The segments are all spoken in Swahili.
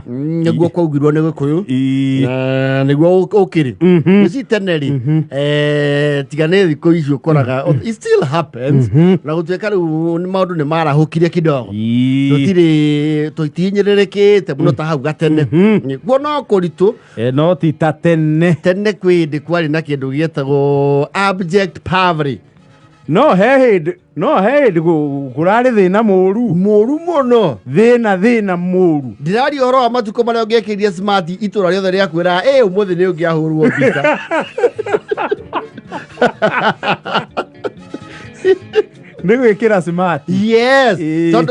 niguo kwaugirwo ni Gikuyu na niguo ukiri ici tene ri tigane thiku icio koraga it still happens na gutweka riu ni maundu ni marahukire kidogo tutinyirirekete muno ta hau gatene niguo no kuritu no ti ta tene kwindi kwari na kindu gietagwo abject poverty no he kurari thina moru muno thina moru ndirari horo wa matuko maria ungekiria smart itura riothe ria kwira umuthi ni ungiahurwo bita Nigwikira smart. Yes. So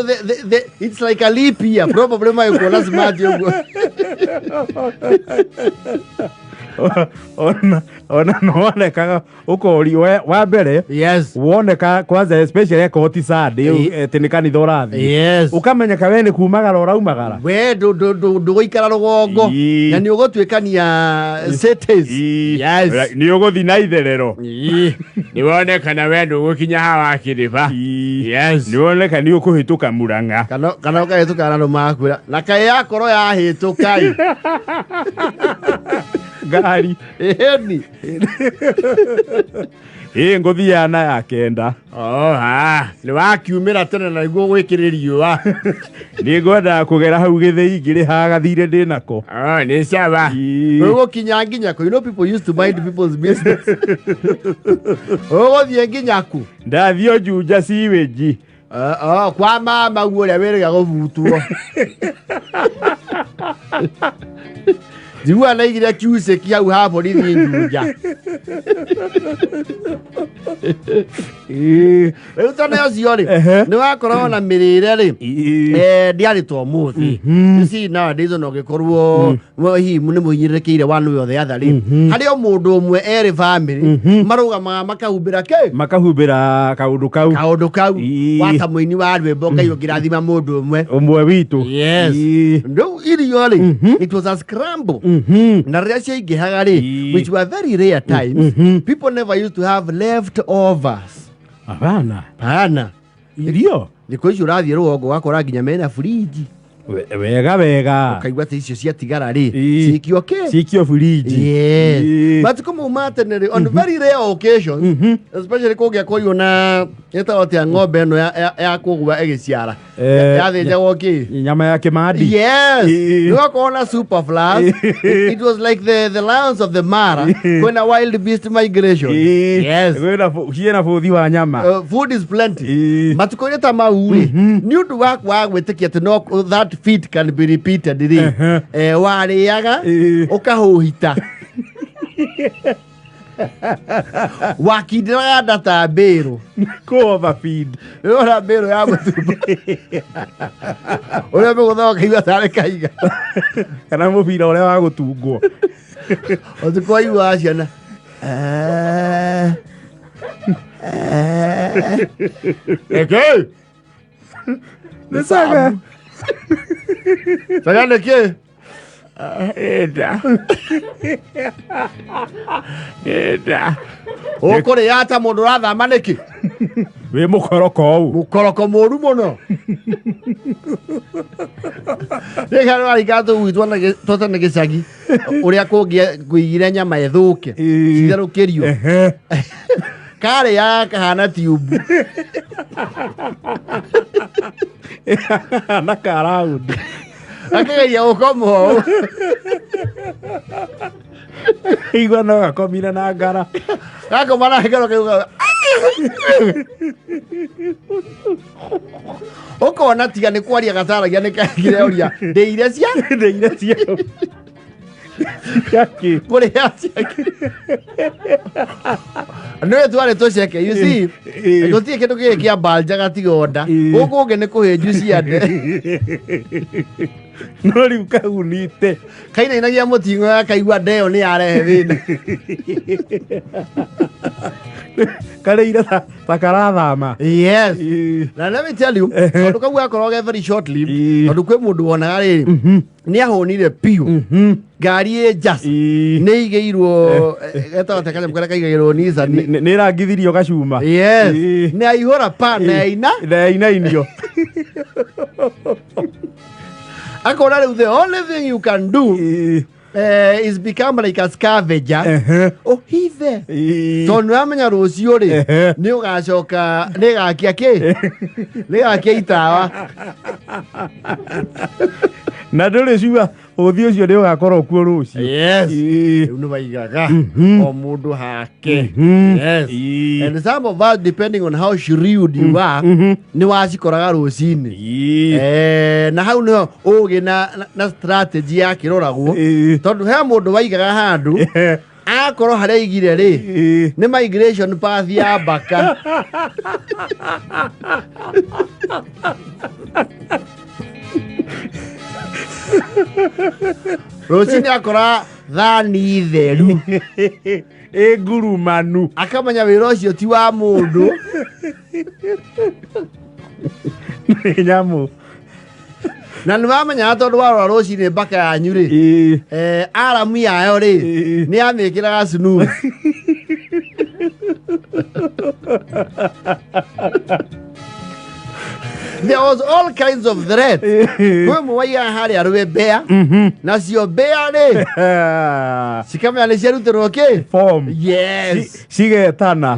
it's like a leap year. Probably my goal smart. Ona nonekaga ukori wa mbere yes woneka kwanza especially koti Sunday tene kanitha urathi yes ukamenyeka we ni kumagara uraumagara we du ikara rugongo na ni ugotwekania cities yes ni ugothi na itherero ni woneka na we ndu gukinya hawa kiriba yes ni woneka ni ukuhituka Murang'a kana ukahituka na makwira na kai yakoro ya hituka gari eni ngothi yana ya kenda ni wakiumira tene na iguo gwikiririo ni ngwenda kugera hau githei ngiri ha gathire ndinako ni sawa ugo kinya nginya ko you know people used to mind people's business thie nginya ku ndathio njunja siweji kwa mama uria wiriga guvutwo Jua na igira kiuse kia uhabo ni njunja. Utana yo ziori. Ni wakora na mirire ri. Diari to muthi. You see nowadays no gikorwo hi mune muhinyirekeire one way or the other ri. Hari o mundu umwe eri family maruga makahumbira ke. Makahumbira kaundu kau. Wata muini wa rwembo kayo kirathima mundu umwe witu. Yes. Ndo irio ri. It was a scramble. Na ria ingihaga ri which were very rare times. People never used to have leftovers. Hapana. Irio. Ndiko icio rathie rugongo wakora nginya mena fridge. Wega. Ukaigua ta icio cia tigara ri. Cikio fridge. Yes. But como matenere on very rare occasions, especially kogia koyo na eta otia ng'ombe no ya kugwa egiciara. Ya thija woki. Nyama ya kimadi. Yes. You are super flash. It was like the lions of the Mara when a wild beast migration. Yes. Hiena futhi wa nyama. Food is plenty. Matukonya ta mauri. Ni undu wa gwitikia te no that feat can be repeated ri. Wariaga ukahuhita. Wakidira data bero ko overfeed ora bero ya mutumba ora bego thawa kaiwa tare kaiga kana mubira ore wa gutungwo otuko iwa ciana okay nesaga saga neke Eda. Okore yata mundu rathama niki we mukoroko moru muno Rekano arigato uitwana totane gicagi uria kungia kuigire nyama ethuke citharukirio kare ya kahana tiubu na karaudi akageria ukomo igwa no gakomire na ngara gako mana hekero kiuga ukona tiga ni kwaria gataragia ni kagire uria ndeire cia yaki kuri yaki no tware toceke you see gotie kindu kia balja gatigonda ukunge ni kuhenju ciande no riu kagunite kaina inagia mutingo ya kaigua ndeo ni arehe thina kareira takarathama yes na let me tell you tondu kau akoroge very shortly tondu kwe mundu wonaga ri ni ahonire piu ngari just ni igeirwo eta takale mukara kaigeirwo ni zani ni rangithirio gacuma yes ni aihora pa na ina indio akona rĩu the only thing you can do is become like a scavenger. Hithe tondũ nĩwamenya rũciũ rĩ nĩ ũgacoka nĩgakia kĩ nĩgakia itawa na ndũrĩ ciuga ũthii ũcio nĩ ũgakorwo kuo rũciũ. Rĩu nĩ waigaga o mũndũ hake. And some of us, depending on how shrewd you are, nĩ wacikoraga rũcinĩ. Na hau nĩho ũgĩ na strategy ya kĩroragwo tondũ he mũndũ waigaga handũ akorwo harĩa igire rĩ nĩ migration path ya mbaka. Rũcinĩ akora thani theru ngurumanu akamenya wĩra ũcio ti wa mũndũ nyamũ. Na nĩwamenya tondũ warora rũcinĩ mbaka yanyu rĩ aramu yayo rĩ nĩ yamĩkĩraga snooze. There was all kinds of threat. Kwe mwaiya harĩa rwembea nacio mbea rĩ cikamenya nĩ ciarutirwo kĩ form. Cigetana.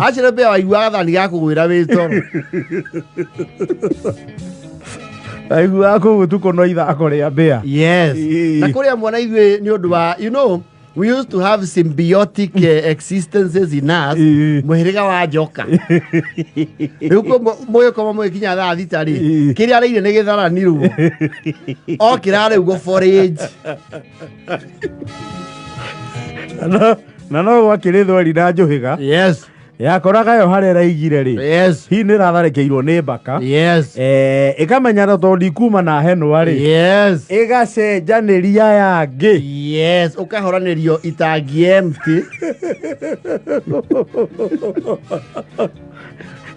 Acio mbea waiguaga thani ga kũgwĩra wĩ toro. Aiguaga kũgũtukwo no ithako rĩa mbea. Na kũrĩa mwana ithuĩ nĩ ũndũ wa we used to have symbiotic existences in us. Mũhĩrĩga wa njoka. Rĩu mũgĩkoma mũgĩkinya thaa thita rĩ kĩrĩa arĩire nĩ gĩtharanirwo okĩra rĩu go forage. Na no gwakĩrĩ thweri na njũhĩga yakoraga yo harĩa raigire rĩ hihi nĩ ratharĩkĩirwo nĩ mbaka ĩkamenya tondũ ndikuma na henwa rĩ ĩgacenjanĩria yangĩ ũkahoranĩrio itangi empty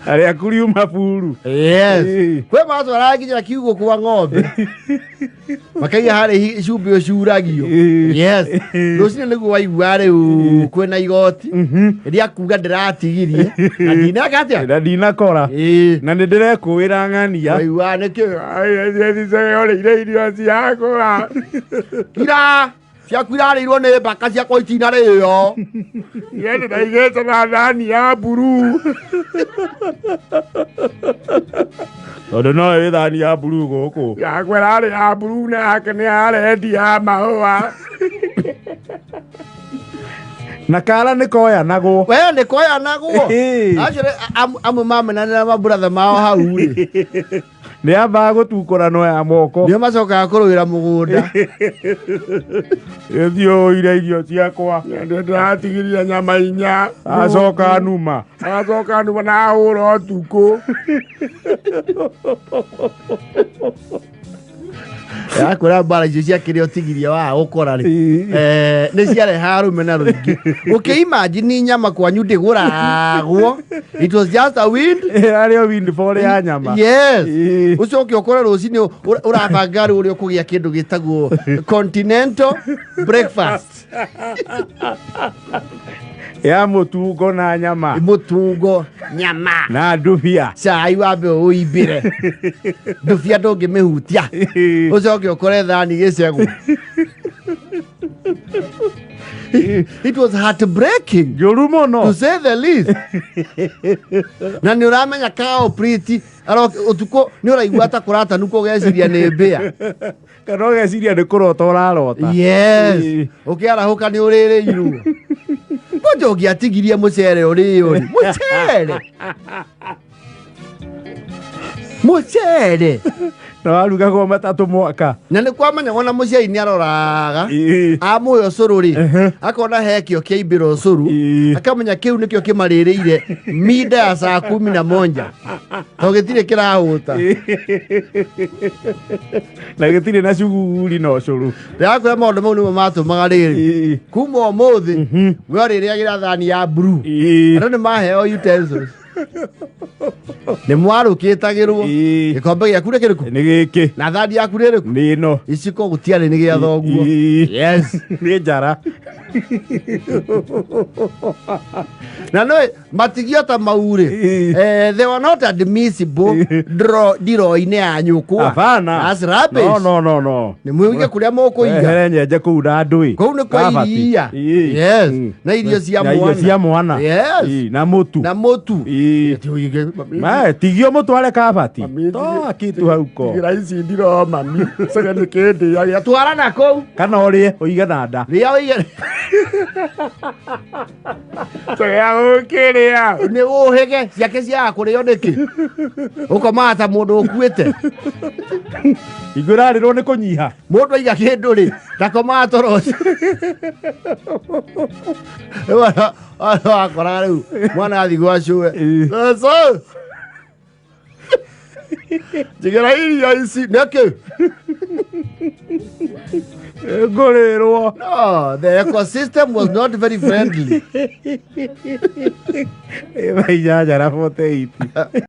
harĩa kuriuma buru. Kwĩ matwaraga nginya kiugũ kwa ng'ombe makaiga harĩa cumbĩ ũcuragio. Rũcinĩ nĩguo waigua rĩu kwĩna igoti rĩa kuga ndĩratigirie na ndinaka atĩa na ndinakora na nĩ ndĩrekũĩra ng'ania waigua nĩkĩ ũrĩire irio ciakwa ira ciaku irarĩirwo nĩ mbaka ciakwa itinarĩo yende ndaigĩte na thani ya mburu tondũ no ĩ thani ya mburu gũkũ yakwa ĩrarĩ ya mburu na yake nĩ arendia mahũa na kara nĩ koyanagwo nĩ koyanagwo. Actually amwe mamenanĩra maburatha mao hau rĩ nĩ ambaga gũtukũranwo ya moko nĩo macokaga kũrũĩra mũgũnda. Ĩthiũire irio ciakwa ndĩratigirie nyama inya acoka numa na ahũra ũtukũ yakũra mbara icio ciakĩrĩ ũtigirie wa gũkora rĩ nĩ ciarehaga rũmena rũingĩ. Ũkĩimagine nyama kwanyu ndĩgũragwo. It was just a wind. Arĩo windfall ya nyama. Ũcoke ũkore rũcinĩ ũrabanga rĩ ũrĩa ũkũgĩa kĩndũ gĩtagwo continental breakfast ya mũtungo na nyama. Mũtungo nyama na ndubia cai wambe ũimbĩre ndubia ndũngĩmĩhutia. Ũcoke ũkore thani gĩcegũ. It was heartbreaking to say the least. Na nĩ ũramenya kao priti ũtukũ nĩ ũraigua ta kũratanu kũgeciria nĩ mbĩa kana ũgeciria nĩ kũrota ũrarota. Ũkĩarahũka nĩ ũrĩrĩirwo mũndũ ũngĩatigirie mũcere ũrĩo mũcere na warugagwo matatũ mwaka na nĩ kwamenyagwo na mũciari nĩ aroraga amũhe ũcũrũ rĩ akona he kĩo kĩaimbĩra ũcũrũ akamenya kĩu nĩkĩo kĩmarĩrĩire mida ya saa 11 tondũ gĩtirĩ kĩrahũta na gĩtirĩ na cuguri na ũcũrũ. Ndĩrakwĩra maũndũ mau nĩmo matũmaga rĩrĩ kuma ũmũthĩ we rĩrĩagĩra thani ya mburu andũ nĩ maheo utensils nä mwarå kä tagä gä kombe gä aku nä kä rä kå nä gä kä na thani yaku nä rä kå nä no iciko gå tiarä nä gä a thoguo nä njara na nä matigiota mau rä they were not admissible ndiro-inä ya nyå kå nä mwä uige kå rä a må kå iga nyenje kå u na ndå kå u nä kwa iria na irio cia mwana na må tu tigio må tware kabati toa kitu hau ko ici ndiro mami caga nä kä ndä agä twara na kå u kana å rä e å ige na nda rä a å ige caga gå kä rä a nä gå hä ge ciake ciaga kå rä o nä kä å komaga ta må ndå å kuä te ingå rarä rwo nä kå nyiha må ndå aiga kä ndå rä ndakomaga toro akoraga rä u mwana athi gwacåe njigä ra irio ici nä kä ngå rä rwo the ecosystem was not very friendly bainya njara 48